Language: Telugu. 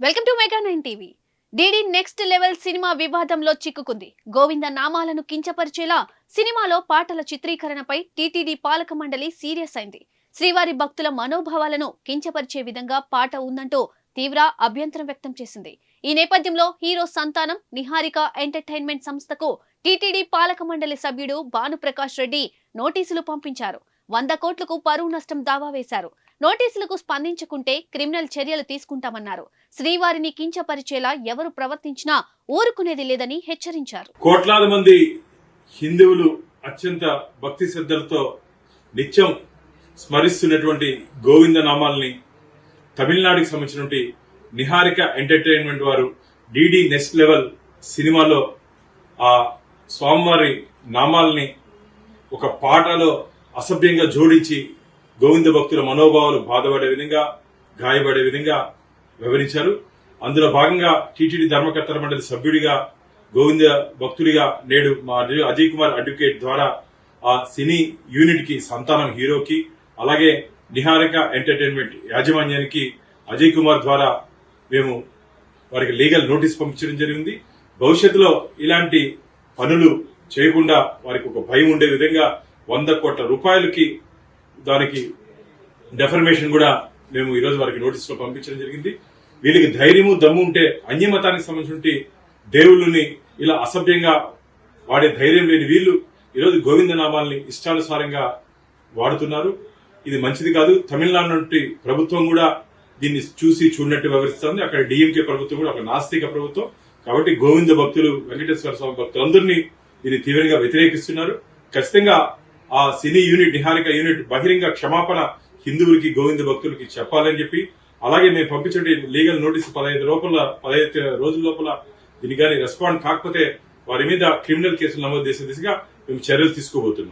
Welcome to mega 9 TV. DD next level cinema వివాదంలో చిక్కుకుంది. గోవింద నామాలను కించపరిచేలా సినిమాలో పాటల చిత్రీకరణపై టీటీడీ పాలక మండలి సీరియస్ అయింది. శ్రీవారి భక్తుల మనోభావాలను కించపరిచే విధంగా పాట ఉందంటూ తీవ్ర అభ్యంతరం వ్యక్తం చేసింది. ఈ నేపథ్యంలో హీరో సంతానం నిహారిక ఎంటర్టైన్మెంట్ సంస్థకు టీటీడీ పాలక మండలి సభ్యుడు భానుప్రకాష్ రెడ్డి నోటీసులు పంపించారు. 100 కోట్లకు పరువు నష్టం దావా వేశారు. నోటీసులకు స్పందించకుంటే క్రిమినల్ చర్యలు తీసుకుంటామన్నారు. శ్రీవారిని కించపరిచేలా ఎవరు ప్రవర్తించినా ఊరుకునేది లేదని హెచ్చరించారు. కోట్లాది మంది హిందువులు అత్యంత భక్తి శ్రద్ధలతో నిత్యం స్మరిస్తున్నటువంటి గోవింద నామాల్ని తమిళనాడుకి సంబంధించినటువంటి నిహారిక ఎంటర్టైన్మెంట్ వారు డీడీ నెక్స్ట్ లెవెల్ సినిమాలో ఆ స్వామివారి నామాల్ని ఒక పాటలో అసభ్యంగా జోడించి గోవింద భక్తుల మనోభావాలు బాధపడే విధంగా గాయపడే విధంగా వివరించారు. అందులో భాగంగా టీటీడీ ధర్మకర్తల మండలి సభ్యుడిగా గోవింద భక్తుడిగా నేడు మా అజయ్ కుమార్ అడ్వకేట్ ద్వారా ఆ సినీ యూనిట్ కి సంతానం హీరోకి అలాగే నిహారిక ఎంటర్టైన్మెంట్ యాజమాన్యానికి అజయ్ కుమార్ ద్వారా మేము వారికి లీగల్ నోటీస్ పంపించడం జరిగింది. భవిష్యత్తులో ఇలాంటి పనులు చేయకుండా వారికి ఒక భయం ఉండే విధంగా 100 కోట్ల రూపాయలకి దానికి డెఫర్మేషన్ కూడా మేము ఈరోజు వారికి నోటీసులో పంపించడం జరిగింది. వీళ్ళకి ధైర్యము దమ్ము ఉంటే అన్యమతానికి సంబంధించి దేవుళ్ళని ఇలా అసభ్యంగా వాడే ధైర్యం లేని వీళ్ళు ఈరోజు గోవింద నామాల్ని ఇష్టానుసారంగా వాడుతున్నారు. ఇది మంచిది కాదు. తమిళనాడు నుండి ప్రభుత్వం కూడా దీన్ని చూసి చూడనట్టు వ్యవహరిస్తుంది. అక్కడ డిఎంకే ప్రభుత్వం కూడా ఒక నాస్తిక ప్రభుత్వం కాబట్టి గోవింద భక్తులు వెంకటేశ్వర స్వామి భక్తులందరినీ దీన్ని తీవ్రంగా వ్యతిరేకిస్తున్నారు. ఖచ్చితంగా ఆ సినీ యూనిట్ నిహారిక యూనిట్ బహిరంగ క్షమాపణ హిందువులకి గోవింద భక్తులకి చెప్పాలని చెప్పి అలాగే మేము పంపించే లీగల్ నోటీసు 15 రోజుల లోపల దీనికి రెస్పాండ్ కాకపోతే వారి మీద క్రిమినల్ కేసులు నమోదు చేసే దిశగా మేము చర్యలు తీసుకోబోతున్నాం.